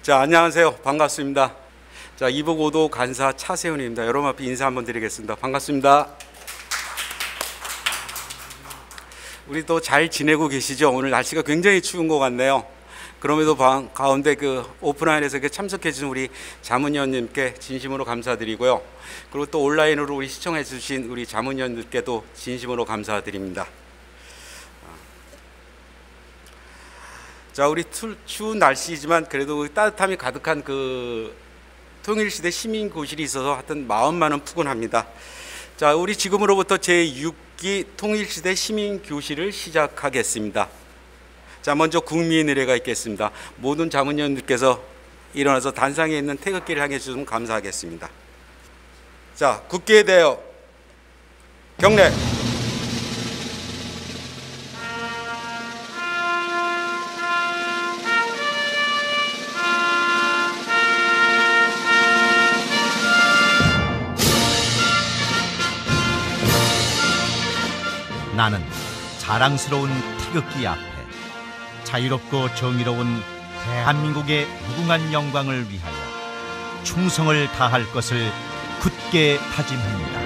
자, 안녕하세요. 반갑습니다. 자, 이북5도 간사 차세훈입니다. 여러분 앞에 인사 한번 드리겠습니다. 반갑습니다. 우리 또 잘 지내고 계시죠? 오늘 날씨가 굉장히 추운 것 같네요. 그럼에도 가운데 그 오프라인에서 참석해 주신 우리 자문위원님께 진심으로 감사드리고요. 그리고 또 온라인으로 우리 시청해 주신 우리 자문위원들께도 진심으로 감사드립니다. 자, 우리 추운 날씨지만 그래도 따뜻함이 가득한 그 통일시대 시민교실이 있어서 하여튼 마음만은 푸근합니다. 자, 우리 지금으로부터 제6기 통일시대 시민교실을 시작하겠습니다. 자, 먼저 국민의례가 있겠습니다. 모든 자문위원들께서 일어나서 단상에 있는 태극기를 향해 주시면 감사하겠습니다. 자, 국기에 대하여 경례. 나는 자랑스러운 태극기 앞에 자유롭고 정의로운 대한민국의 무궁한 영광을 위하여 충성을 다할 것을 굳게 다짐합니다.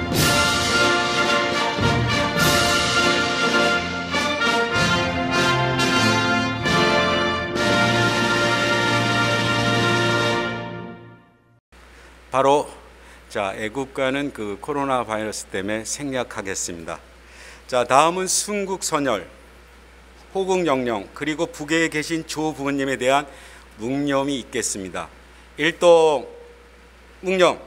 바로 자, 애국가는 그 코로나 바이러스 때문에 생략하겠습니다. 자, 다음은 순국선열, 호국영령, 그리고 북에 계신 조 부모님에 대한 묵념이 있겠습니다. 일동 묵념.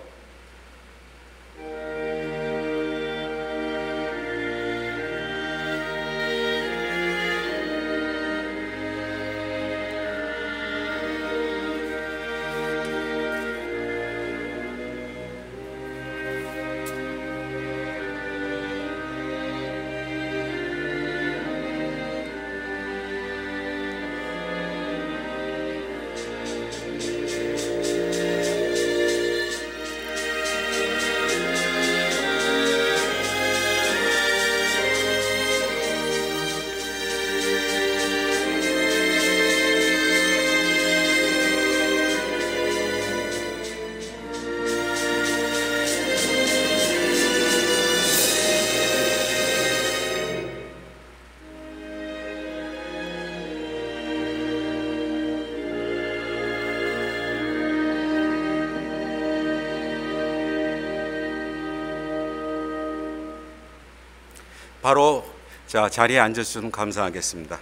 바로 자, 자리에 앉아주시면 감사하겠습니다.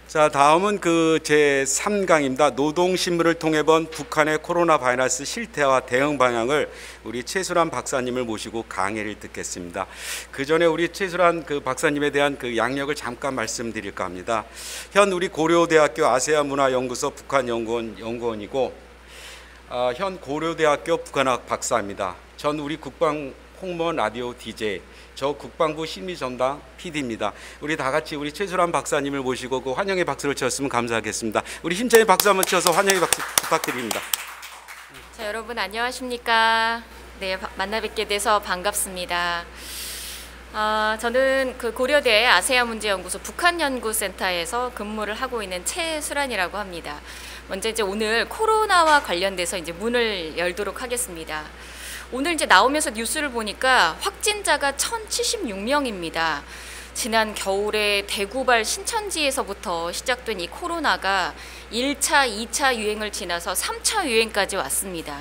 자, 다음은 그 제3강입니다. 노동신문을 통해 본 북한의 코로나 바이러스 실태와 대응 방향을 우리 최수란 박사님을 모시고 강의를 듣겠습니다. 그 전에 우리 최수란 그 박사님에 대한 그 양력을 잠깐 말씀드릴까 합니다. 현 우리 고려대학교 아세아문화연구소 북한연구원 연구원이고 현 고려대학교 북한학 박사입니다. 전 우리 국방 홍보원 라디오 DJ, 저 국방부 심리전당 PD입니다. 우리 다 같이 우리 최수란 박사님을 모시고 그 환영의 박수를 쳤으면 감사하겠습니다. 우리 힘차게 박수 한번 쳐서 환영의 박수 부탁드립니다. 자, 여러분 안녕하십니까? 네, 만나 뵙게 돼서 반갑습니다. 저는 그 고려대 아세아문제연구소 북한연구센터에서 근무를 하고 있는 최수란이라고 합니다. 먼저 이제 오늘 코로나와 관련돼서 이제 문을 열도록 하겠습니다. 오늘 이제 나오면서 뉴스를 보니까 확진자가 1,076명입니다. 지난 겨울에 대구발 신천지에서부터 시작된 이 코로나가 1차, 2차 유행을 지나서 3차 유행까지 왔습니다.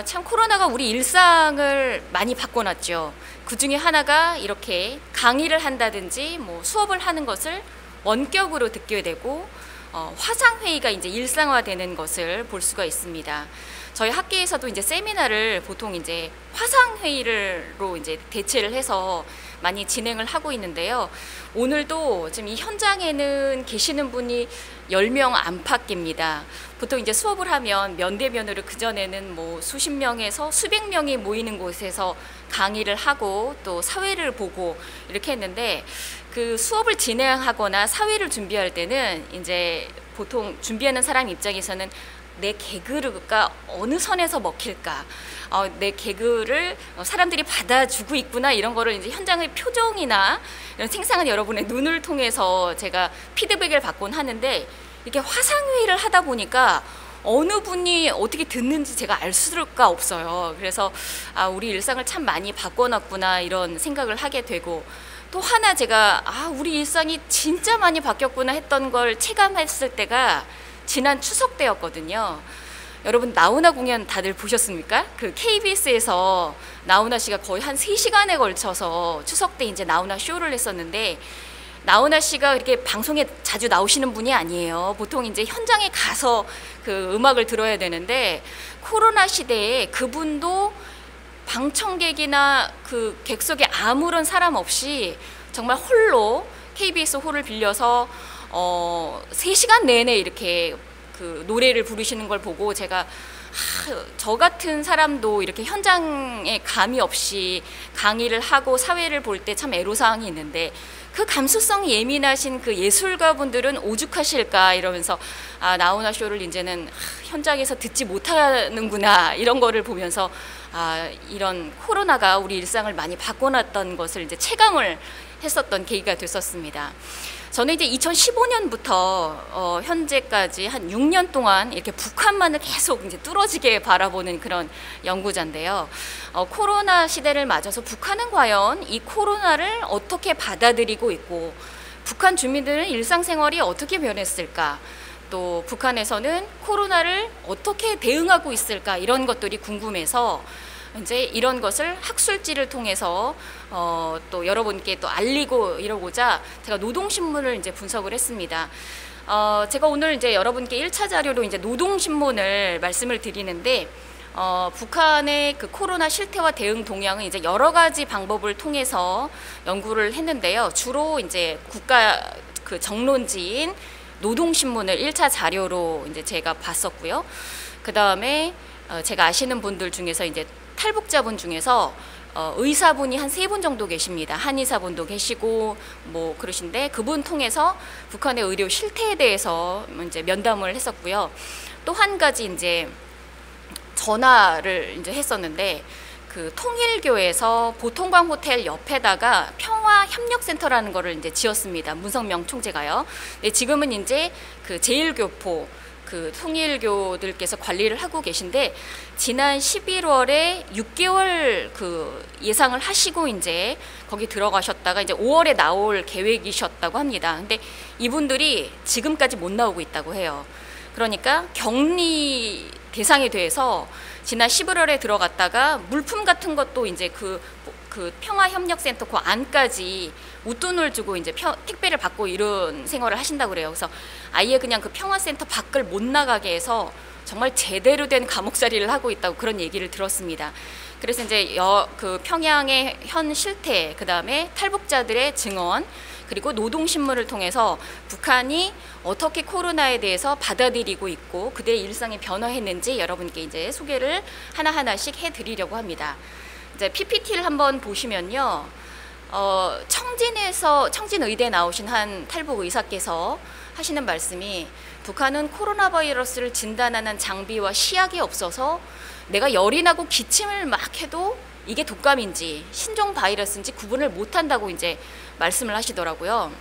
참 코로나가 우리 일상을 많이 바꿔놨죠. 그 중에 하나가 이렇게 강의를 한다든지 뭐 수업을 하는 것을 원격으로 듣게 되고 화상회의가 이제 일상화되는 것을 볼 수가 있습니다. 저희 학계에서도 이제 세미나를 보통 이제 화상회의로 이제 대체를 해서 많이 진행을 하고 있는데요. 오늘도 지금 이 현장에는 계시는 분이 10명 안팎입니다. 보통 이제 수업을 하면 면대면으로 그전에는 뭐 수십 명에서 수백 명이 모이는 곳에서 강의를 하고 또 사회를 보고 이렇게 했는데 그 수업을 진행하거나 사회를 준비할 때는 이제 보통 준비하는 사람 입장에서는 내 개그가 어느 선에서 먹힐까, 내 개그를 사람들이 받아주고 있구나, 이런 거를 이제 현장의 표정이나 이런 생생한 여러분의 눈을 통해서 제가 피드백을 받곤 하는데, 이렇게 화상회의를 하다 보니까 어느 분이 어떻게 듣는지 제가 알 수가 없어요. 그래서 우리 일상을 참 많이 바꿔놨구나, 이런 생각을 하게 되고, 또 하나 제가 우리 일상이 진짜 많이 바뀌었구나 했던 걸 체감했을 때가 지난 추석 때였거든요. 여러분, 나훈아 공연 다들 보셨습니까? 그 KBS에서 나훈아 씨가 거의 한 3시간에 걸쳐서 추석 때 이제 나훈아 쇼를 했었는데, 나훈아 씨가 이렇게 방송에 자주 나오시는 분이 아니에요. 보통 이제 현장에 가서 그 음악을 들어야 되는데, 코로나 시대에 그분도 방청객이나 그 객석에 아무런 사람 없이 정말 홀로 KBS 홀을 빌려서 3시간 내내 이렇게 그 노래를 부르시는 걸 보고 제가 저 같은 사람도 이렇게 현장에 감이 없이 강의를 하고 사회를 볼 때 참 애로사항이 있는데, 그 감수성이 예민하신 그 예술가분들은 오죽하실까, 이러면서 나훈아 쇼를 이제는 현장에서 듣지 못하는구나, 이런 거를 보면서 이런 코로나가 우리 일상을 많이 바꿔놨던 것을 이제 했었던 계기가 됐었습니다. 저는 이제 2015년부터 현재까지 한 6년 동안 이렇게 북한만을 계속 이제 뚫어지게 바라보는 그런 연구자인데요. 코로나 시대를 맞아서 북한은 과연 이 코로나를 어떻게 받아들이고 있고, 북한 주민들은 일상생활이 어떻게 변했을까, 또 북한에서는 코로나를 어떻게 대응하고 있을까, 이런 것들이 궁금해서 이제 이런 것을 학술지를 통해서 또 여러분께 또 알리고 이러고자 제가 노동신문을 이제 분석을 했습니다. 제가 오늘 이제 여러분께 1차 자료로 이제 노동신문을 말씀을 드리는데, 북한의 그 코로나 실태와 대응 동향은 이제 여러 가지 방법을 통해서 연구를 했는데요. 주로 이제 국가 그 정론지인 노동신문을 1차 자료로 이제 제가 봤었고요. 그 다음에 제가 아시는 분들 중에서 이제 탈북자분 중에서 의사분이 한 3분 정도 계십니다. 한의사분도 계시고 뭐 그러신데, 그분 통해서 북한의 의료 실태에 대해서 이제 면담을 했었고요. 또 한 가지 이제 전화를 이제 했었는데, 그 통일교에서 보통광 호텔 옆에다가 평화협력센터라는 거를 이제 지었습니다. 문성명 총재가요. 네, 지금은 이제 그 제일교포 그 통일교들께서 관리를 하고 계신데, 지난 11월에 6개월 그 예상을 하시고 이제 거기 들어가셨다가 이제 5월에 나올 계획이셨다고 합니다. 근데 이분들이 지금까지 못 나오고 있다고 해요. 그러니까 격리 대상이 돼서 지난 11월에 들어갔다가 물품 같은 것도 이제 그 평화협력센터 그 안까지 웃돈을 주고 이제 택배를 받고 이런 생활을 하신다고 그래요. 그래서 아예 그냥 그 평화센터 밖을 못 나가게 해서 정말 제대로 된 감옥살이를 하고 있다고 그런 얘기를 들었습니다. 그래서 이제 그 평양의 현 실태, 그 다음에 탈북자들의 증언, 그리고 노동신문을 통해서 북한이 어떻게 코로나에 대해서 받아들이고 있고 그들의 일상이 변화했는지 여러분께 이제 소개를 하나하나씩 해드리려고 합니다. 이제 PPT를 한번 보시면요, 청진의대 나오신 한 탈북 의사께서 하시는 말씀이, 북한은 코로나 바이러스를 진단하는 장비와 시약이 없어서 내가 열이 나고 기침을 막 해도 이게 독감인지 신종 바이러스인지 구분을 못한다고 이제 말씀을 하시더라고요.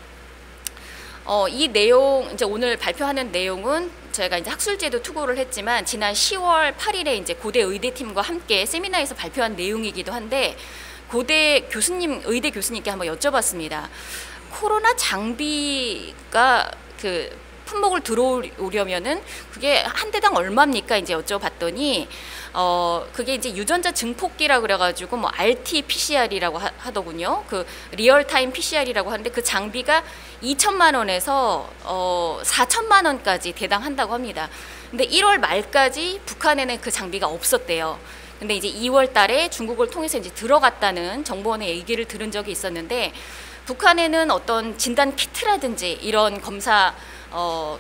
이 내용, 이제 오늘 발표하는 내용은 저희가 이제 학술지에도 투고를 했지만 지난 10월 8일에 이제 고대 의대팀과 함께 세미나에서 발표한 내용이기도 한데, 고대 교수님, 의대 교수님께 한번 여쭤봤습니다. 코로나 장비가 그 품목을 들어오려면은 그게 한 대당 얼마입니까? 이제 여쭤봤더니 그게 이제 유전자 증폭기라 그래가지고 뭐 RT-PCR이라고 하더군요. 그 리얼타임 PCR이라고 하는데 그 장비가 2천만 원에서 4천만 원까지 대당한다고 합니다. 근데 1월 말까지 북한에는 그 장비가 없었대요. 근데 이제 2월 달에 중국을 통해서 이제 들어갔다는 정보원의 얘기를 들은 적이 있었는데, 북한에는 어떤 진단 키트라든지 이런 검사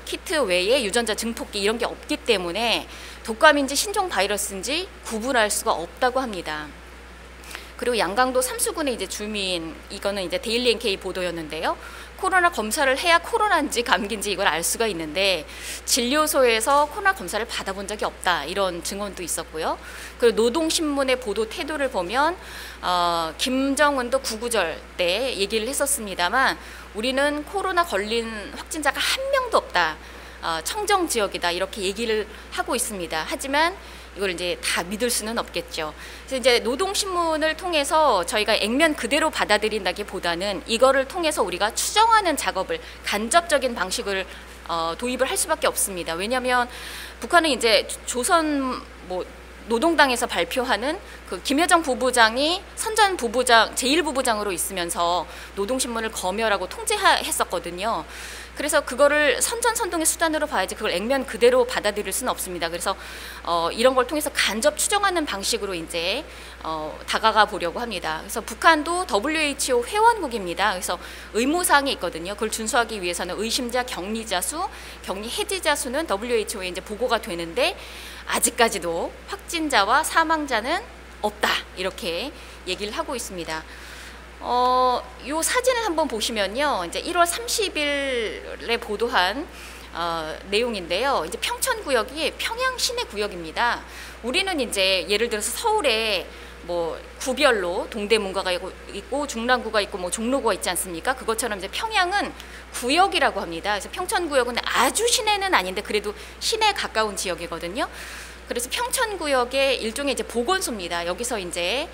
키트 외에 유전자 증폭기 이런 게 없기 때문에 독감인지 신종 바이러스인지 구분할 수가 없다고 합니다. 그리고 양강도 삼수군의 이제 주민, 이거는 이제 데일리 NK 보도였는데요. 코로나 검사를 해야 코로나인지 감기인지 이걸 알 수가 있는데 진료소에서 코로나 검사를 받아본 적이 없다, 이런 증언도 있었고요. 그리고 노동신문의 보도 태도를 보면 김정은도 구구절 때 얘기를 했었습니다만 우리는 코로나 걸린 확진자가 한 명도 없다, 청정 지역이다, 이렇게 얘기를 하고 있습니다. 하지만 이걸 이제 다 믿을 수는 없겠죠. 그래서 이제 노동신문을 통해서 저희가 액면 그대로 받아들인다기보다는 이거를 통해서 우리가 추정하는 작업을, 간접적인 방식을 도입을 할 수밖에 없습니다. 왜냐하면 북한은 이제 조선 노동당에서 발표하는 그 김여정 부부장이 선전 부부장, 제1부부장으로 있으면서 노동신문을 검열하고 통제했었거든요. 그래서 그거를 선전선동의 수단으로 봐야지 그걸 액면 그대로 받아들일 수는 없습니다. 그래서 이런 걸 통해서 간접 추정하는 방식으로 이제 다가가 보려고 합니다. 그래서 북한도 WHO 회원국입니다. 그래서 의무사항이 있거든요. 그걸 준수하기 위해서는 의심자, 격리자 수, 격리 해지자 수는 WHO에 이제 보고가 되는데 아직까지도 확진자와 사망자는 없다, 이렇게 얘기를 하고 있습니다. 요 사진을 한번 보시면요, 이제 1월 30일에 보도한 내용인데요. 이제 평천구역이 평양 시내 구역입니다. 우리는 이제 예를 들어서 서울에 구별로 동대문구가 있고 중랑구가 있고 종로구가 있지 않습니까? 그것처럼 이제 평양은 구역이라고 합니다. 그래서 평천구역은 아주 시내는 아닌데 그래도 시내에 가까운 지역이거든요. 그래서 평천구역의 일종의 이제 보건소입니다. 여기서 이제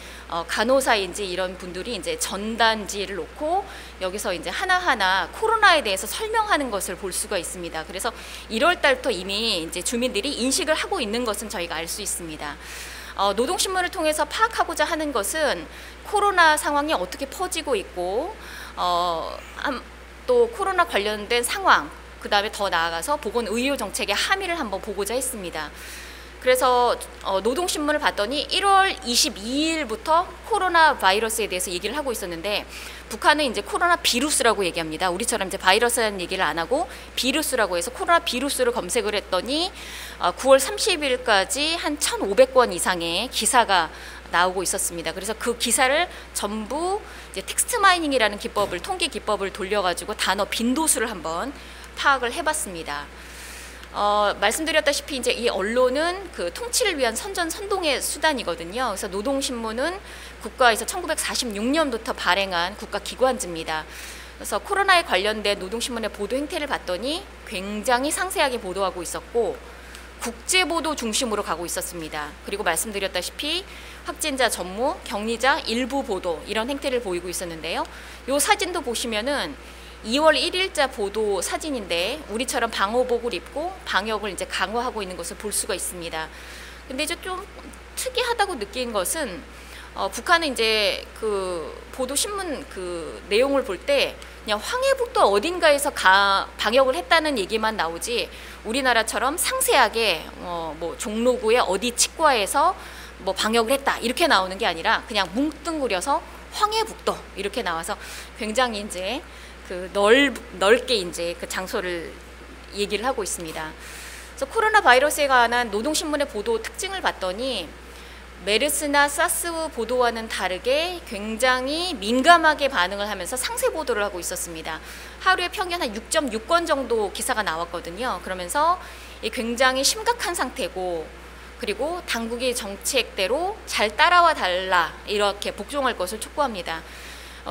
간호사인지 이런 분들이 이제 전단지를 놓고 여기서 이제 하나하나 코로나에 대해서 설명하는 것을 볼 수가 있습니다. 그래서 1월 달부터 이미 이제 주민들이 인식을 하고 있는 것은 저희가 알 수 있습니다. 노동신문을 통해서 파악하고자 하는 것은 코로나 상황이 어떻게 퍼지고 있고 또 코로나 관련된 상황, 그 다음에 더 나아가서 보건의료정책의 함의를 한번 보고자 했습니다. 그래서 노동신문을 봤더니 1월 22일부터 코로나 바이러스에 대해서 얘기를 하고 있었는데 북한은 이제 코로나 비루스라고 얘기합니다. 우리처럼 이제 바이러스라는 얘기를 안 하고 비루스라고 해서 코로나 비루스를 검색을 했더니 9월 30일까지 한 1,500건 이상의 기사가 나오고 있었습니다. 그래서 그 기사를 전부 이제 텍스트 마이닝이라는 기법을, 통계 기법을 돌려가지고 단어 빈도수를 한번 파악을 해봤습니다. 말씀드렸다시피 이제 이 언론은 그 통치를 위한 선전선동의 수단이거든요. 그래서 노동신문은 국가에서 1946년부터 발행한 국가기관지입니다. 그래서 코로나에 관련된 노동신문의 보도 행태를 봤더니 굉장히 상세하게 보도하고 있었고 국제보도 중심으로 가고 있었습니다. 그리고 말씀드렸다시피 확진자 전무, 격리자 일부 보도, 이런 행태를 보이고 있었는데요. 이 사진도 보시면은 2월 1일자 보도 사진인데 우리처럼 방호복을 입고 방역을 이제 강화하고 있는 것을 볼 수가 있습니다. 근데 이제 좀 특이하다고 느낀 것은 북한은 이제 그 보도 신문 그 내용을 볼 때 그냥 황해북도 어딘가에서 방역을 했다는 얘기만 나오지 우리나라처럼 상세하게 종로구의 어디 치과에서 방역을 했다 이렇게 나오는 게 아니라 그냥 뭉뚱그려서 황해북도 이렇게 나와서 굉장히 이제 그 넓게 이제 그 장소를 얘기를 하고 있습니다. 그래서 코로나 바이러스에 관한 노동신문의 보도 특징을 봤더니 메르스나 사스 보도와는 다르게 굉장히 민감하게 반응을 하면서 상세 보도를 하고 있었습니다. 하루에 평균 한 6.6건 정도 기사가 나왔거든요. 그러면서 굉장히 심각한 상태고 그리고 당국의 정책대로 잘 따라와 달라 이렇게 복종할 것을 촉구합니다.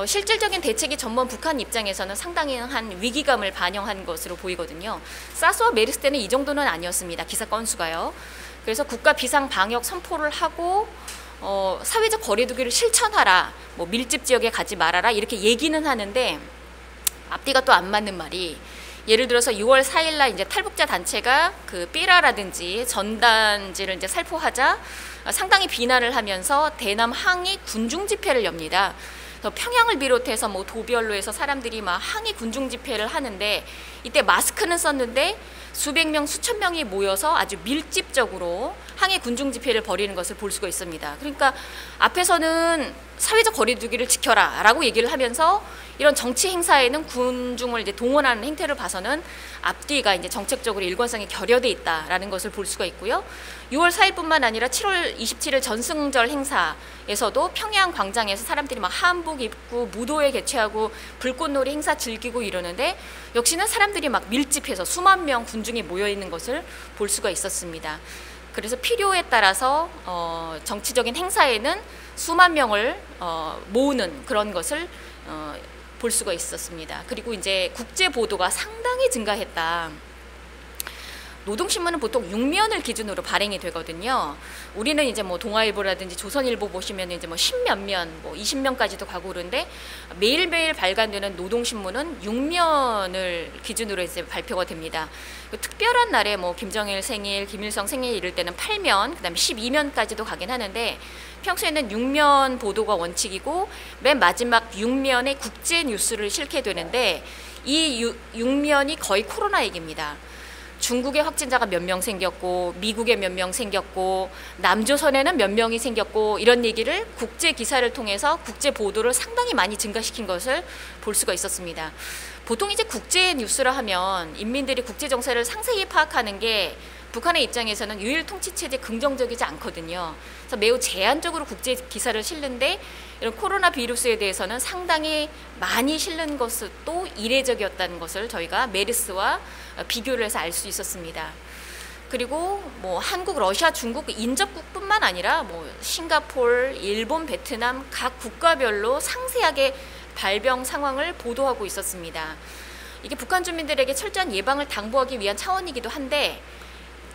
실질적인 대책이 전문 북한 입장에서는 상당히 한 위기감을 반영한 것으로 보이거든요. 사스와 메르스 때는 이 정도는 아니었습니다. 기사 건수가요. 그래서 국가 비상 방역 선포를 하고 사회적 거리두기를 실천하라, 밀집 지역에 가지 말아라 이렇게 얘기는 하는데 앞뒤가 또 안 맞는 말이 예를 들어서 6월 4일날 이제 탈북자 단체가 그 삐라라든지 전단지를 이제 살포하자 상당히 비난을 하면서 대남 항의 군중 집회를 엽니다. 평양을 비롯해서 도별로에서 사람들이 막 항의 군중 집회를 하는데 이때 마스크는 썼는데 수백 명, 수천 명이 모여서 아주 밀집적으로 항의 군중 집회를 벌이는 것을 볼 수가 있습니다. 그러니까 앞에서는 사회적 거리두기를 지켜라라고 얘기를 하면서 이런 정치 행사에는 군중을 이제 동원하는 행태를 봐서는 앞뒤가 이제 정책적으로 일관성이 결여돼 있다라는 것을 볼 수가 있고요. 6월 4일뿐만 아니라 7월 27일 전승절 행사에서도 평양 광장에서 사람들이 막 한복 입고 무도회 개최하고 불꽃놀이 행사 즐기고 이러는데 역시나 사람들이 막 밀집해서 수만 명 군중이 모여 있는 것을 볼 수가 있었습니다. 그래서 필요에 따라서 정치적인 행사에는 수만 명을 모으는 그런 것을 볼 수가 있었습니다. 그리고 이제 국제 보도가 상당히 증가했다. 노동신문은 보통 6면을 기준으로 발행이 되거든요. 우리는 이제 뭐 동아일보라든지 조선일보 보시면 이제 뭐 10몇 면, 뭐 20면까지도 가고 그런데 매일매일 발간되는 노동신문은 6면을 기준으로 이제 발표가 됩니다. 특별한 날에 뭐 김정일 생일, 김일성 생일 이럴 때는 8면, 그다음에 12면까지도 가긴 하는데 평소에는 6면 보도가 원칙이고 맨 마지막 6면에 국제 뉴스를 실게 되는데 이 6면이 거의 코로나 얘기입니다. 중국에 확진자가 몇 명 생겼고 미국에 몇 명 생겼고 남조선에는 몇 명이 생겼고 이런 얘기를 국제 기사를 통해서 국제 보도를 상당히 많이 증가시킨 것을 볼 수가 있었습니다. 보통 이제 국제 뉴스라 하면 인민들이 국제 정세를 상세히 파악하는 게 북한의 입장에서는 유일 통치 체제 긍정적이지 않거든요. 그래서 매우 제한적으로 국제 기사를 실는데 이런 코로나 비루스에 대해서는 상당히 많이 실는 것도 이례적이었다는 것을 저희가 메르스와 비교를 해서 알 수 있었습니다. 그리고 뭐 한국, 러시아, 중국 인접국뿐만 아니라 뭐 싱가포르, 일본, 베트남 각 국가별로 상세하게 발병 상황을 보도하고 있었습니다. 이게 북한 주민들에게 철저한 예방을 당부하기 위한 차원이기도 한데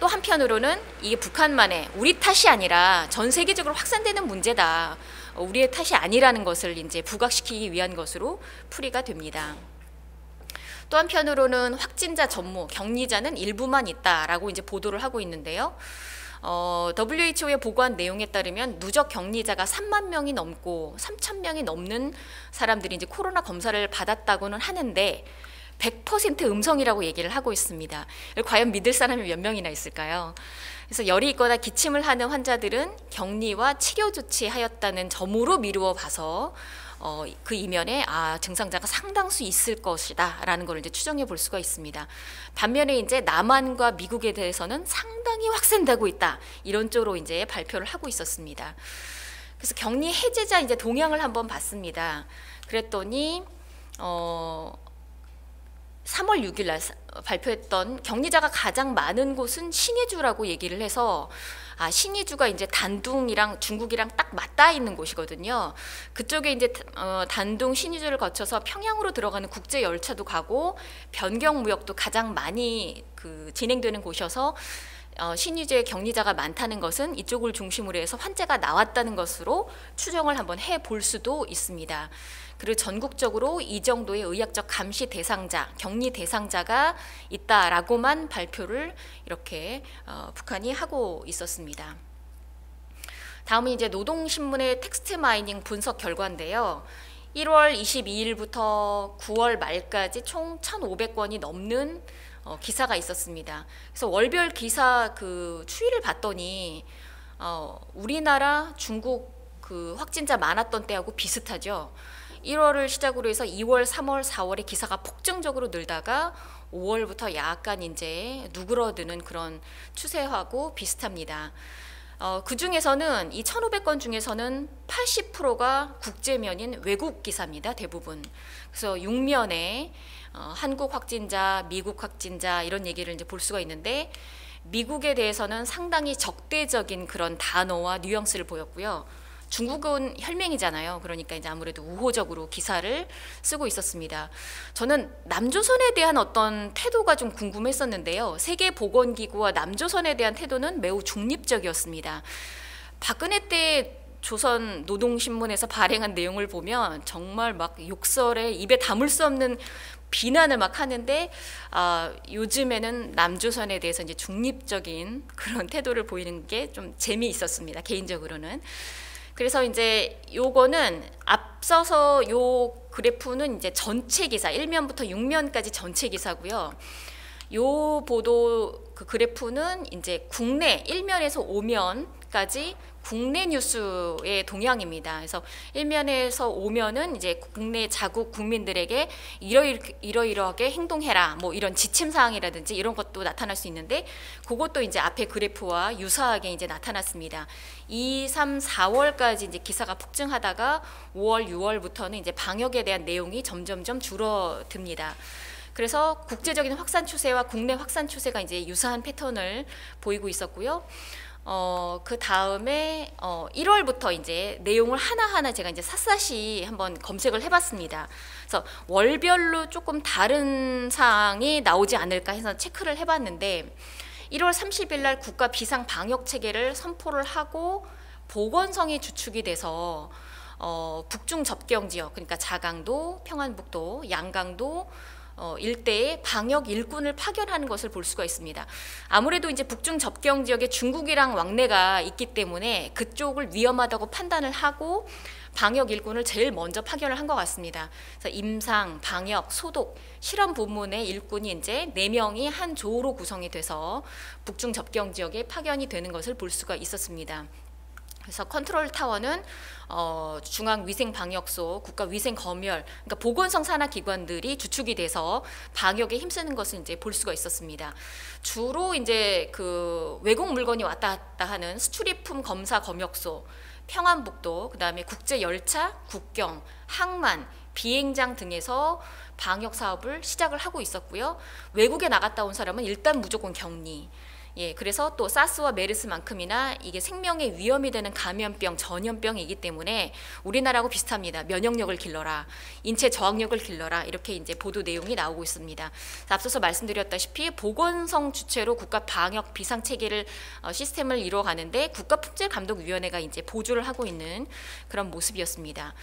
또 한편으로는 이게 북한만의 우리 탓이 아니라 전 세계적으로 확산되는 문제다. 우리의 탓이 아니라는 것을 이제 부각시키기 위한 것으로 풀이가 됩니다. 또 한편으로는 확진자 전무, 격리자는 일부만 있다라고 이제 보도를 하고 있는데요. WHO의 보고한 내용에 따르면 누적 격리자가 3만 명이 넘고 3천 명이 넘는 사람들이 이제 코로나 검사를 받았다고는 하는데 100% 음성이라고 얘기를 하고 있습니다. 과연 믿을 사람이 몇 명이나 있을까요? 그래서 열이 있거나 기침을 하는 환자들은 격리와 치료 조치하였다는 점으로 미루어 봐서 그 이면에 증상자가 상당수 있을 것이다라는 걸 이제 추정해 볼 수가 있습니다. 반면에 이제 남한과 미국에 대해서는 상당히 확산되고 있다 이런 쪽으로 이제 발표를 하고 있었습니다. 그래서 격리 해제자 이제 동향을 한번 봤습니다. 그랬더니 3월 6일 날 발표했던 격리자가 가장 많은 곳은 신의주라고 얘기를 해서 신의주가 이제 단둥이랑 중국이랑 딱 맞닿아 있는 곳이거든요. 그쪽에 이제 단둥 신의주를 거쳐서 평양으로 들어가는 국제 열차도 가고 변경 무역도 가장 많이 진행되는 곳이어서 신의주의 격리자가 많다는 것은 이쪽을 중심으로 해서 환자가 나왔다는 것으로 추정을 한번 해볼 수도 있습니다. 그리고 전국적으로 이 정도의 의학적 감시 대상자, 격리 대상자가 있다라고만 발표를 이렇게 북한이 하고 있었습니다. 다음은 이제 노동신문의 텍스트 마이닝 분석 결과인데요. 1월 22일부터 9월 말까지 총 1,500건이 넘는 기사가 있었습니다. 그래서 월별 기사 추이를 봤더니 우리나라, 중국 확진자 많았던 때하고 비슷하죠. 1월을 시작으로 해서 2월, 3월, 4월에 기사가 폭증적으로 늘다가 5월부터 약간 이제 누그러드는 그런 추세하고 비슷합니다. 그 중에서는 이 1,500건 중에서는 80%가 국제면인 외국 기사입니다. 대부분. 그래서 6면에 한국 확진자, 미국 확진자 이런 얘기를 이제 볼 수가 있는데 미국에 대해서는 상당히 적대적인 그런 단어와 뉘앙스를 보였고요. 중국은 혈맹이잖아요. 그러니까 이제 아무래도 우호적으로 기사를 쓰고 있었습니다. 저는 남조선에 대한 어떤 태도가 좀 궁금했었는데요. 세계보건기구와 남조선에 대한 태도는 매우 중립적이었습니다. 박근혜 때 조선 노동신문에서 발행한 내용을 보면 정말 막 욕설에 입에 담을 수 없는 비난을 막 하는데 요즘에는 남조선에 대해서 이제 중립적인 그런 태도를 보이는 게 좀 재미있었습니다. 개인적으로는. 그래서 이제 요거는 앞서서 요 그래프는 이제 전체 기사 1면부터 6면까지 전체 기사고요. 요 보도 그래프는 이제 국내 1면에서 5면 까지 국내 뉴스의 동향입니다. 그래서 일면에서 오면은 이제 국내 자국 국민들에게 이러이러하게 행동해라, 뭐 이런 지침 사항이라든지 이런 것도 나타날 수 있는데, 그것도 이제 앞에 그래프와 유사하게 이제 나타났습니다. 2, 3, 4월까지 이제 기사가 폭증하다가 5월, 6월부터는 이제 방역에 대한 내용이 점점점 줄어듭니다. 그래서 국제적인 확산 추세와 국내 확산 추세가 이제 유사한 패턴을 보이고 있었고요. 그 다음에 1월부터 이제 내용을 하나하나 제가 이제 샅샅이 한번 검색을 해봤습니다. 그래서 월별로 조금 다른 사항이 나오지 않을까 해서 체크를 해봤는데, 1월 30일 날 국가 비상 방역 체계를 선포를 하고 보건성이 주축이 돼서 북중 접경 지역, 그러니까 자강도, 평안북도, 양강도 일대에 방역 일꾼을 파견하는 것을 볼 수가 있습니다. 아무래도 이제 북중 접경 지역에 중국이랑 왕래가 있기 때문에 그쪽을 위험하다고 판단을 하고 방역 일꾼을 제일 먼저 파견을 한 것 같습니다. 그래서 임상, 방역, 소독, 실험 부문의 일꾼이 이제 4명이 한 조로 구성이 돼서 북중 접경 지역에 파견이 되는 것을 볼 수가 있었습니다. 그래서 컨트롤 타워는 중앙위생방역소, 국가위생검열, 그러니까 보건성 산하기관들이 주축이 돼서 방역에 힘쓰는 것을 이제 볼 수가 있었습니다. 주로 이제 그 외국 물건이 왔다 갔다 하는 수출입품 검사 검역소, 평안북도, 그다음에 국제열차, 국경, 항만, 비행장 등에서 방역 사업을 시작을 하고 있었고요. 외국에 나갔다 온 사람은 일단 무조건 격리. 예, 그래서 또 사스와 메르스만큼이나 이게 생명에 위험이 되는 감염병, 전염병이기 때문에 우리나라하고 비슷합니다. 면역력을 길러라, 인체 저항력을 길러라, 이렇게 이제 보도 내용이 나오고 있습니다. 앞서서 말씀드렸다시피 보건성 주체로 국가 방역 비상 체계를 시스템을 이루어가는데 국가품질감독위원회가 이제 보조를 하고 있는 그런 모습이었습니다.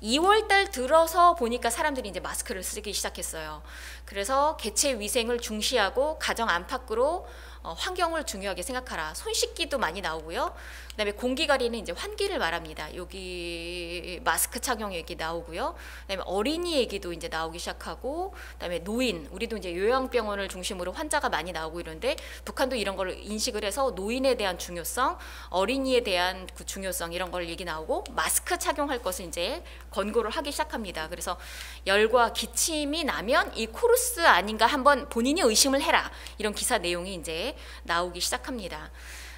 2월 달 들어서 보니까 사람들이 이제 마스크를 쓰기 시작했어요. 그래서 개체 위생을 중시하고 가정 안팎으로 환경을 중요하게 생각하라. 손 씻기도 많이 나오고요. 그다음에 공기 가리는 이제 환기를 말합니다. 여기 마스크 착용 얘기 나오고요. 그다음에 어린이 얘기도 이제 나오기 시작하고, 그다음에 노인, 우리도 이제 요양병원을 중심으로 환자가 많이 나오고 이러는데 북한도 이런 걸 인식을 해서 노인에 대한 중요성, 어린이에 대한 그 중요성 이런 걸 얘기 나오고, 마스크 착용할 것을 이제 권고를 하기 시작합니다. 그래서 열과 기침이 나면 이 코르스 아닌가 한번 본인이 의심을 해라, 이런 기사 내용이 이제 나오기 시작합니다.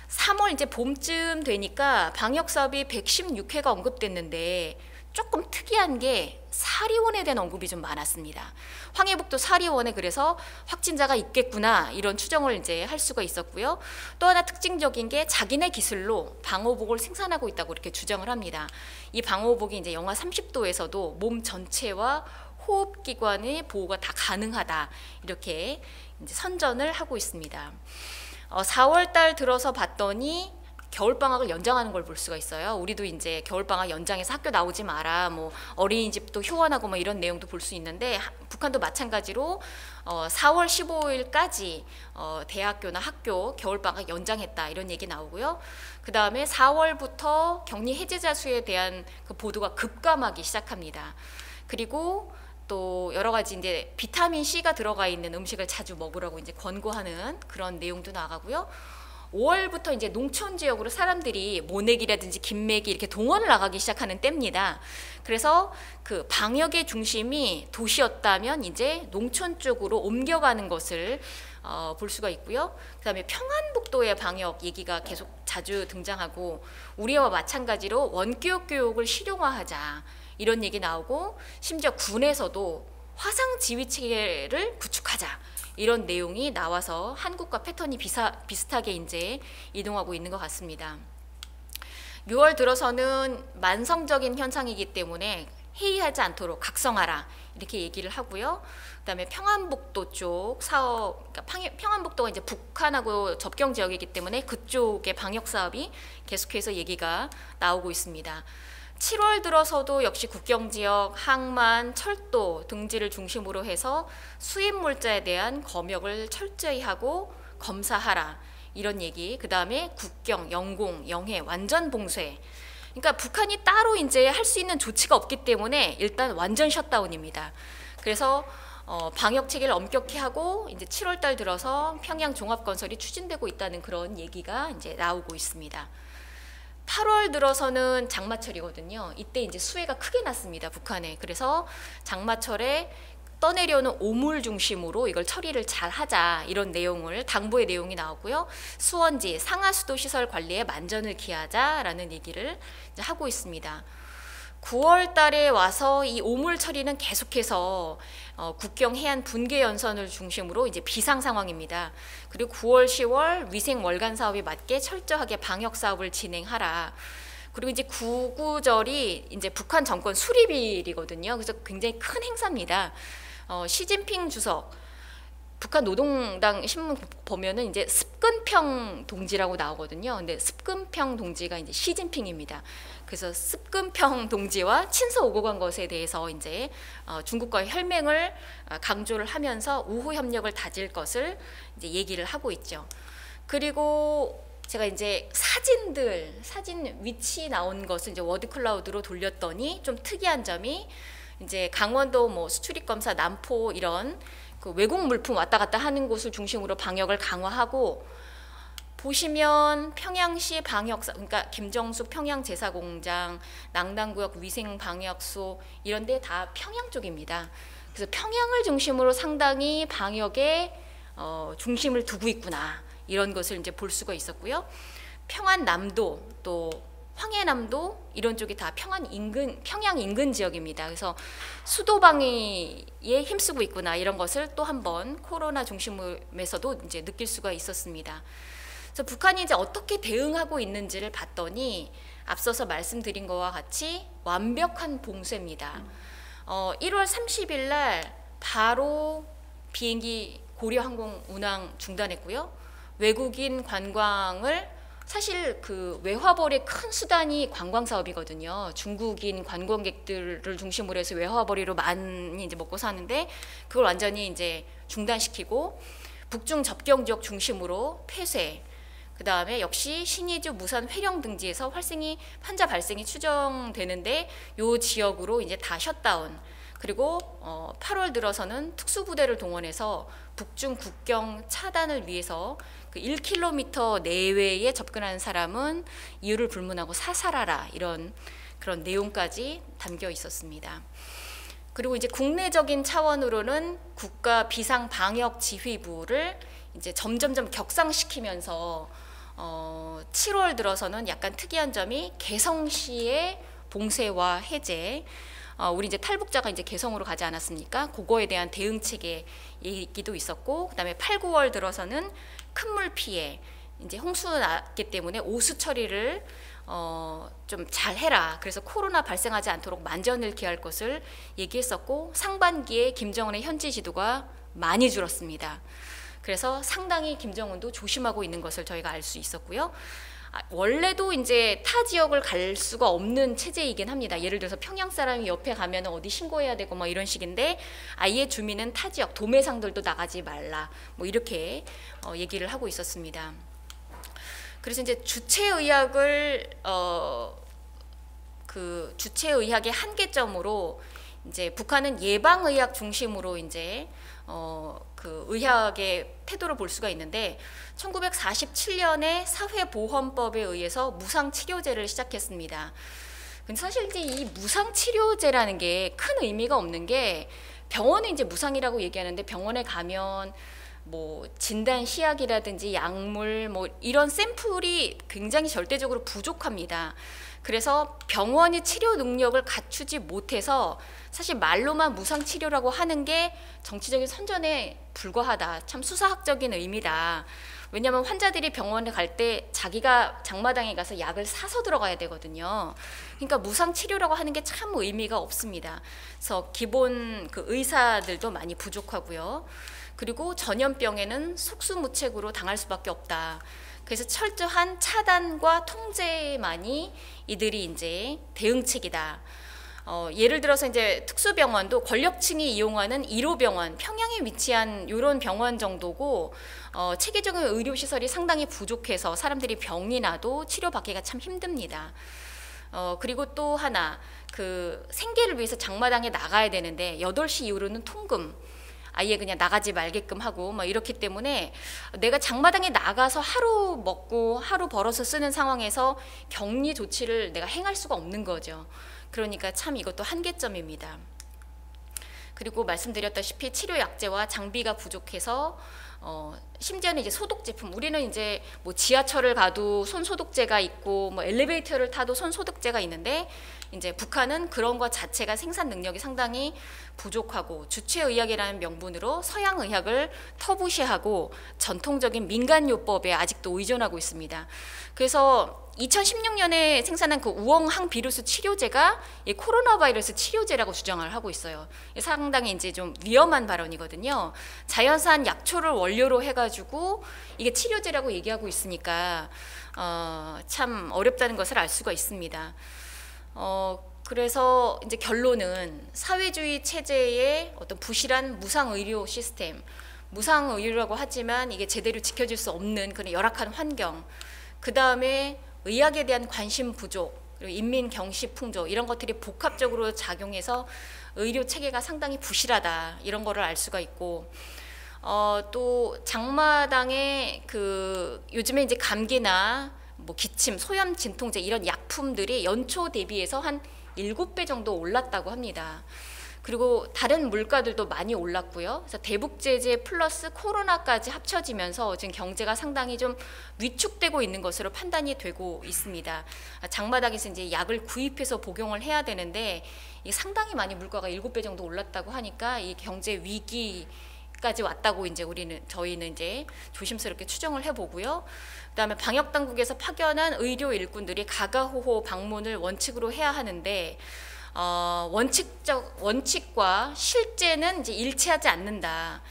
3월 이제 봄쯤 되니까 방역 사업이 116회가 언급됐는데 조금 특이한 게 사리원에 대한 언급이 좀 많았습니다. 황해북도 사리원에 그래서 확진자가 있겠구나, 이런 추정을 이제 할 수가 있었고요. 또 하나 특징적인 게 자기네 기술로 방호복을 생산하고 있다고 이렇게 주장을 합니다. 이 방호복이 이제 영하 30도에서도 몸 전체와 호흡기관의 보호가 다 가능하다, 이렇게 이제 선전을 하고 있습니다. 4월 달 들어서 봤더니 겨울방학을 연장하는 걸 볼 수가 있어요. 우리도 이제 겨울방학 연장해서 학교 나오지 마라, 뭐 어린이집도 휴원하고 뭐 이런 내용도 볼 수 있는데, 북한도 마찬가지로 4월 15일까지 대학교나 학교 겨울방학 연장했다, 이런 얘기 나오고요. 그 다음에 4월부터 격리 해제자 수에 대한 그 보도가 급감하기 시작합니다. 그리고 또 여러 가지 이제 비타민 C가 들어가 있는 음식을 자주 먹으라고 이제 권고하는 그런 내용도 나가고요. 5월부터 이제 농촌 지역으로 사람들이 모내기라든지 김매기 이렇게 동원을 나가기 시작하는 때입니다. 그래서 그 방역의 중심이 도시였다면 이제 농촌 쪽으로 옮겨가는 것을 볼 수가 있고요. 그다음에 평안북도의 방역 얘기가 계속 자주 등장하고, 우리와 마찬가지로 원교육 교육을 실용화하자, 이런 얘기 나오고, 심지어 군에서도 화상 지휘 체계를 구축하자, 이런 내용이 나와서 한국과 패턴이 비슷하게 이제 이동하고 있는 것 같습니다. 6월 들어서는 만성적인 현상이기 때문에 해이하지 않도록 각성하라, 이렇게 얘기를 하고요. 그다음에 평안북도 쪽 사업, 그러니까 평안북도가 이제 북한하고 접경 지역이기 때문에 그쪽의 방역 사업이 계속해서 얘기가 나오고 있습니다. 7월 들어서도 역시 국경지역, 항만, 철도 등지를 중심으로 해서 수입물자에 대한 검역을 철저히 하고 검사하라, 이런 얘기. 그 다음에 국경, 영공, 영해 완전 봉쇄. 그러니까 북한이 따로 이제 할 수 있는 조치가 없기 때문에 일단 완전 셧다운입니다. 그래서 방역 체계를 엄격히 하고 이제 7월 달 들어서 평양 종합 건설이 추진되고 있다는 그런 얘기가 이제 나오고 있습니다. 8월 들어서는 장마철이거든요. 이때 이제 수해가 크게 났습니다, 북한에. 그래서 장마철에 떠내려오는 오물 중심으로 이걸 처리를 잘 하자, 이런 내용을, 당부의 내용이 나오고요. 수원지 상하수도 시설 관리에 만전을 기하자라는 얘기를 이제 하고 있습니다. 9월 달에 와서 이 오물 처리는 계속해서 국경 해안 분계 연선을 중심으로 이제 비상 상황입니다. 그리고 9월, 10월 위생 월간 사업에 맞게 철저하게 방역 사업을 진행하라. 그리고 이제 9구절이 이제 북한 정권 수립일이거든요. 그래서 굉장히 큰 행사입니다. 시진핑 주석, 북한 노동당 신문 보면은 이제 습근평 동지라고 나오거든요. 근데 습근평 동지가 이제 시진핑입니다. 그래서 습근평 동지와 친서 오고 간 것에 대해서 이제 중국과의 혈맹을 강조를 하면서 우호 협력을 다질 것을 이제 얘기를 하고 있죠. 그리고 제가 이제 사진 위치 나온 것을 이제 워드 클라우드로 돌렸더니 좀 특이한 점이 이제 강원도 뭐 수출입 검사 남포 이런 그 외국 물품 왔다 갔다 하는 곳을 중심으로 방역을 강화하고, 보시면 평양시 방역사, 그러니까 김정숙 평양제사공장, 낭단구역 위생방역소 이런 데 다 평양 쪽입니다. 그래서 평양을 중심으로 상당히 방역에 중심을 두고 있구나, 이런 것을 이제 볼 수가 있었고요. 평안남도 또 황해남도 이런 쪽이 다 평양 인근 지역입니다. 그래서 수도 방위에 힘쓰고 있구나, 이런 것을 또 한번 코로나 중심에서도 이제 느낄 수가 있었습니다. 그래서 북한이 이제 어떻게 대응하고 있는지를 봤더니 앞서서 말씀드린 것과 같이 완벽한 봉쇄입니다. 1월 30일 날 바로 비행기 고려항공 운항 중단했고요. 외국인 관광을, 사실 그 외화벌이의 큰 수단이 관광 사업이거든요. 중국인 관광객들을 중심으로 해서 외화벌이로 많이 이제 먹고 사는데, 그걸 완전히 이제 중단시키고 북중 접경 지역 중심으로 폐쇄. 그 다음에 역시 신의주, 무산, 회령 등지에서 환자 발생이 추정되는데 요 지역으로 이제 다 셧다운. 그리고 8월 들어서는 특수부대를 동원해서 북중 국경 차단을 위해서 그 1km 내외에 접근하는 사람은 이유를 불문하고 사살하라, 이런 그런 내용까지 담겨 있었습니다. 그리고 이제 국내적인 차원으로는 국가 비상방역지휘부를 이제 점점점 격상시키면서 7월 들어서는 약간 특이한 점이 개성시의 봉쇄와 해제, 우리 이제 탈북자가 이제 개성으로 가지 않았습니까? 그거에 대한 대응책의 얘기도 있었고, 그다음에 8, 9월 들어서는 큰 물 피해, 이제 홍수 났기 때문에 오수 처리를 좀 잘해라. 그래서 코로나 발생하지 않도록 만전을 기할 것을 얘기했었고, 상반기에 김정은의 현지 지도가 많이 줄었습니다. 그래서 상당히 김정은도 조심하고 있는 것을 저희가 알 수 있었고요. 원래도 이제 타 지역을 갈 수가 없는 체제이긴 합니다. 예를 들어서 평양 사람이 옆에 가면 어디 신고해야 되고 뭐 이런 식인데, 아예 주민은 타 지역, 도매상들도 나가지 말라, 뭐 이렇게 얘기를 하고 있었습니다. 그래서 이제 주체의학을 그 주체의학의 한계점으로 이제 북한은 예방의학 중심으로 이제 그 의학의 태도를 볼 수가 있는데, 1947년에 사회보험법에 의해서 무상치료제를 시작했습니다. 근데 사실 이제 이 무상치료제라는 게 큰 의미가 없는 게, 병원에 이제 무상이라고 얘기하는데 병원에 가면 뭐 진단 시약이라든지 약물 뭐 이런 샘플이 굉장히 절대적으로 부족합니다. 그래서 병원이 치료 능력을 갖추지 못해서 사실 말로만 무상치료라고 하는 게 정치적인 선전에 불과하다. 참 수사학적인 의미다. 왜냐하면 환자들이 병원에 갈 때 자기가 장마당에 가서 약을 사서 들어가야 되거든요. 그러니까 무상치료라고 하는 게 참 의미가 없습니다. 그래서 기본 그 의사들도 많이 부족하고요. 그리고 전염병에는 속수무책으로 당할 수밖에 없다. 그래서 철저한 차단과 통제만이 이들이 이제 대응책이다. 예를 들어서 이제 특수병원도 권력층이 이용하는 1호 병원, 평양에 위치한 이런 병원 정도고, 체계적인 의료시설이 상당히 부족해서 사람들이 병이 나도 치료받기가 참 힘듭니다. 그리고 또 하나, 그 생계를 위해서 장마당에 나가야 되는데 8시 이후로는 통금, 아예 그냥 나가지 말게끔 하고 막 이렇기 때문에 내가 장마당에 나가서 하루 먹고 하루 벌어서 쓰는 상황에서 격리 조치를 내가 행할 수가 없는 거죠. 그러니까 참 이것도 한계점입니다. 그리고 말씀드렸다시피 치료 약제와 장비가 부족해서 심지어는 이제 소독 제품, 우리는 이제 뭐 지하철을 가도 손 소독제가 있고 뭐 엘리베이터를 타도 손 소독제가 있는데 이제 북한은 그런 것 자체가 생산 능력이 상당히 부족하고 주체의학이라는 명분으로 서양 의학을 터부시하고 전통적인 민간요법에 아직도 의존하고 있습니다. 그래서 2016년에 생산한 그 우엉항 비루스 치료제가 이 코로나 바이러스 치료제라고 주장을 하고 있어요. 상당히 이제 좀 위험한 발언이거든요. 자연산 약초를 원료로 해가지고 이게 치료제라고 얘기하고 있으니까 참 어렵다는 것을 알 수가 있습니다. 그래서 이제 결론은 사회주의 체제의 어떤 부실한 무상의료 시스템, 무상의료라고 하지만 이게 제대로 지켜질 수 없는 그런 열악한 환경, 그 다음에 의학에 대한 관심 부족, 그리고 인민 경시 풍조 이런 것들이 복합적으로 작용해서 의료 체계가 상당히 부실하다 이런 거를 알 수가 있고 또 장마당에 그 요즘에 이제 감기나 뭐 기침, 소염 진통제 이런 약품들이 연초 대비해서 한 7배 정도 올랐다고 합니다. 그리고 다른 물가들도 많이 올랐고요. 그래서 대북 제재 플러스 코로나까지 합쳐지면서 지금 경제가 상당히 좀 위축되고 있는 것으로 판단이 되고 있습니다. 장마당에서 이제 약을 구입해서 복용을 해야 되는데 이게 상당히 많이 물가가 7배 정도 올랐다고 하니까 이 경제 위기까지 왔다고 이제 저희는 이제 조심스럽게 추정을 해보고요. 그다음에 방역 당국에서 파견한 의료 일꾼들이 가가호호 방문을 원칙으로 해야 하는데 원칙과 실제는 이제 일치하지 않는다.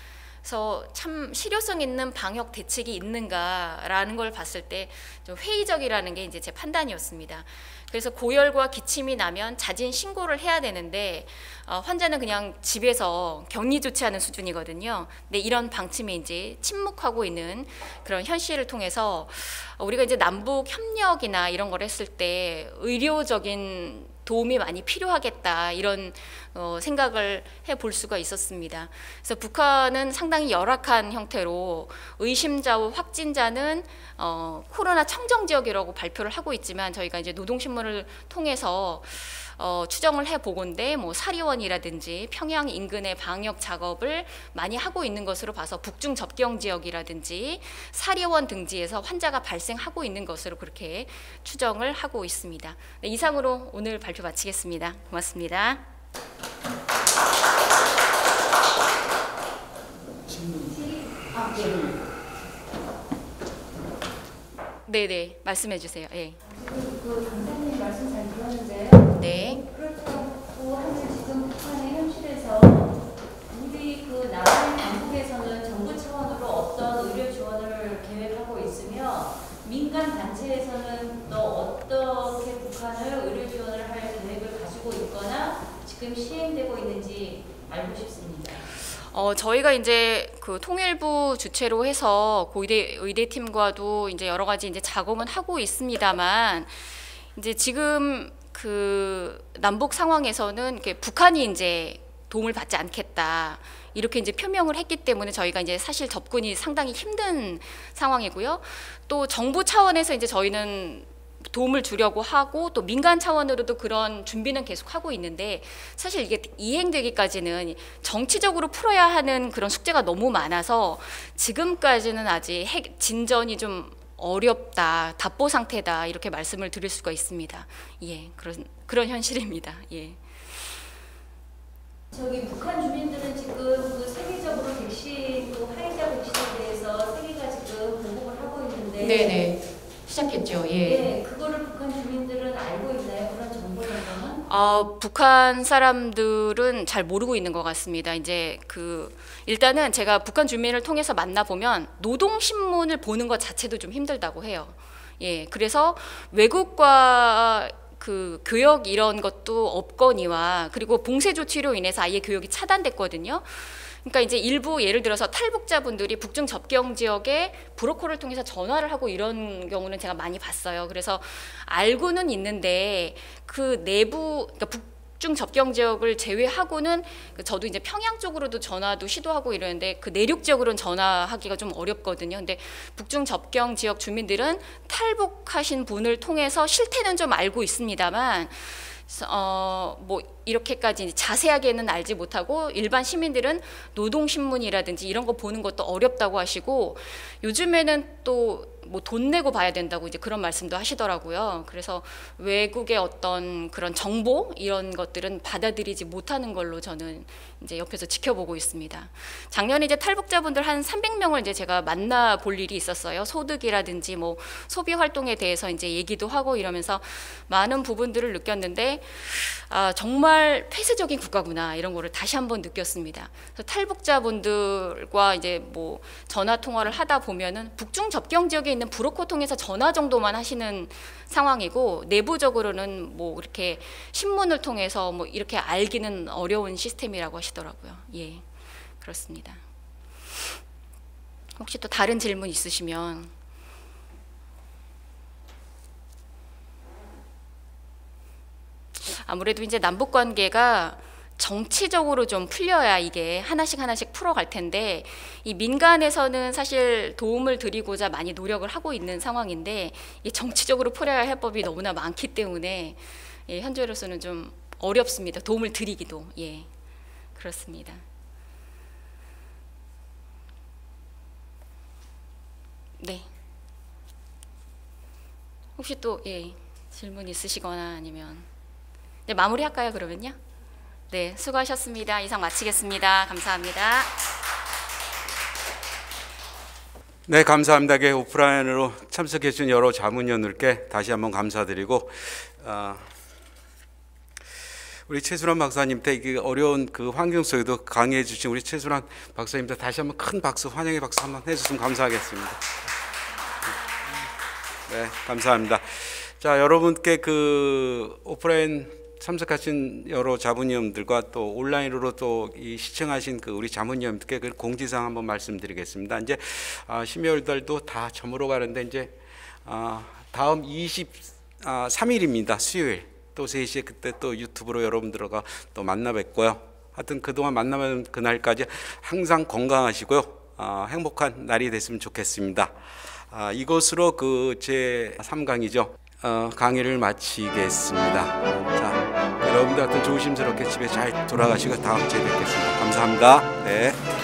그래서 참 실효성 있는 방역 대책이 있는가라는 걸 봤을 때 좀 회의적이라는 게 이제 제 판단이었습니다. 그래서 고열과 기침이 나면 자진 신고를 해야 되는데 환자는 그냥 집에서 격리 조치하는 수준이거든요. 근데 이런 방침이 이제 침묵하고 있는 그런 현실을 통해서 우리가 이제 남북 협력이나 이런 걸 했을 때 의료적인 도움이 많이 필요하겠다 이런 생각을 해볼 수가 있었습니다. 그래서 북한은 상당히 열악한 형태로 의심자와 확진자는 코로나 청정 지역이라고 발표를 하고 있지만 저희가 이제 노동신문을 통해서 추정을 해보건대 뭐 사리원이라든지 평양 인근의 방역 작업을 많이 하고 있는 것으로 봐서 북중 접경 지역이라든지 사리원 등지에서 환자가 발생하고 있는 것으로 그렇게 추정을 하고 있습니다. 네, 이상으로 오늘 발표 마치겠습니다. 고맙습니다. 네네, 말씀해 주세요. 예. 그 강사님 말씀 잘 들었는데요. 네. 그렇다고 하면 지금 북한의 현실에서 우리 그 남한 당국에서는 정부 차원으로 어떤 의료 지원을 계획하고 있으며 민간 단체에서는 또 어떻게 북한을 의료 지원을 할 계획을 가지고 있거나 지금 시행되고 있는지 알고 싶습니다. 저희가 이제 그 통일부 주최로 해서 의대팀과도 이제 여러 가지 이제 작업은 하고 있습니다만 이제 지금 그 남북 상황에서는 북한이 이제 도움을 받지 않겠다 이렇게 이제 표명을 했기 때문에 저희가 이제 사실 접근이 상당히 힘든 상황이고요. 또 정부 차원에서 이제 저희는 도움을 주려고 하고 또 민간 차원으로도 그런 준비는 계속 하고 있는데 사실 이게 이행되기까지는 정치적으로 풀어야 하는 그런 숙제가 너무 많아서 지금까지는 아직 진전이 좀 어렵다, 답보 상태다 이렇게 말씀을 드릴 수가 있습니다. 예, 그런 현실입니다. 예. 저기 북한 주민들은 지금 그 세계적으로 백신 또 화이자 백신에 대해서 세계가 지금 공급을 하고 있는데 네네. 시작했죠. 예. 네, 그거를 북한 주민들은 알고 있나요? 그런 정보 정도는? 북한 사람들은 잘 모르고 있는 것 같습니다. 이제 일단은 제가 북한 주민을 통해서 만나보면 노동신문을 보는 것 자체도 좀 힘들다고 해요. 예, 그래서 외국과 그 교역 이런 것도 없거니와 그리고 봉쇄 조치로 인해서 아예 교역이 차단됐거든요. 그러니까 이제 일부 예를 들어서 탈북자분들이 북중 접경 지역에 브로커를 통해서 전화를 하고 이런 경우는 제가 많이 봤어요. 그래서 알고는 있는데 그 내부 그러니까 북중 접경 지역을 제외하고는 저도 이제 평양 쪽으로도 전화도 시도하고 이러는데 그 내륙 지역으로는 전화하기가 좀 어렵거든요. 근데 북중 접경 지역 주민들은 탈북하신 분을 통해서 실태는 좀 알고 있습니다만 뭐 이렇게까지 자세하게는 알지 못하고 일반 시민들은 노동신문이라든지 이런 거 보는 것도 어렵다고 하시고 요즘에는 또 뭐 돈 내고 봐야 된다고 이제 그런 말씀도 하시더라고요. 그래서 외국의 어떤 그런 정보 이런 것들은 받아들이지 못하는 걸로 저는 이제 옆에서 지켜보고 있습니다. 작년에 이제 탈북자분들 한 300명을 이제 제가 만나 볼 일이 있었어요. 소득이라든지 뭐 소비 활동에 대해서 이제 얘기도 하고 이러면서 많은 부분들을 느꼈는데 정말 폐쇄적인 국가구나 이런 거를 다시 한번 느꼈습니다. 그래서 탈북자분들과 이제 뭐 전화 통화를 하다 보면은 북중 접경 지역에 있는 브로커 통해서 전화 정도만 하시는 상황이고 내부적으로는 뭐 이렇게 신문을 통해서 뭐 이렇게 알기는 어려운 시스템이라고 하시더라고요. 예, 그렇습니다. 혹시 또 다른 질문 있으시면. 아무래도 이제 남북 관계가 정치적으로 좀 풀려야 이게 하나씩 풀어갈 텐데 이 민간에서는 사실 도움을 드리고자 많이 노력을 하고 있는 상황인데 이 정치적으로 풀어야 할 해법이 너무나 많기 때문에 예, 현재로서는 좀 어렵습니다. 도움을 드리기도. 예, 그렇습니다. 네. 혹시 또 예, 질문 있으시거나 아니면 네, 마무리할까요 그러면요? 네, 수고하셨습니다. 이상 마치겠습니다. 감사합니다. 네, 감사합니다. 오프라인으로 참석해 주신 여러 자문위원들께 다시 한번 감사드리고 우리 최순환 박사님께 이 어려운 그 환경 속에도 강의해 주신 우리 최순환 박사님께 다시 한번 큰 박수, 환영의 박수 한번 해주시면 감사하겠습니다. 네, 감사합니다. 자, 여러분께 그 오프라인 참석하신 여러 자문위원들과 또 온라인으로 또 이 시청하신 그 우리 자문위원들께 그 공지사항 한번 말씀드리겠습니다. 이제 12월 달도 다 저물어 가는데 이제 다음 23일입니다. 수요일 또 3시에 그때 또 유튜브로 여러분들과 또 만나 뵙고요. 하여튼 그동안 만나면 그날까지 항상 건강하시고요. 행복한 날이 됐으면 좋겠습니다. 이것으로 그 제 3강이죠. 강의를 마치겠습니다. 자, 여러분들 하여튼 조심스럽게 집에 잘 돌아가시고 다음 주에 뵙겠습니다. 감사합니다. 네.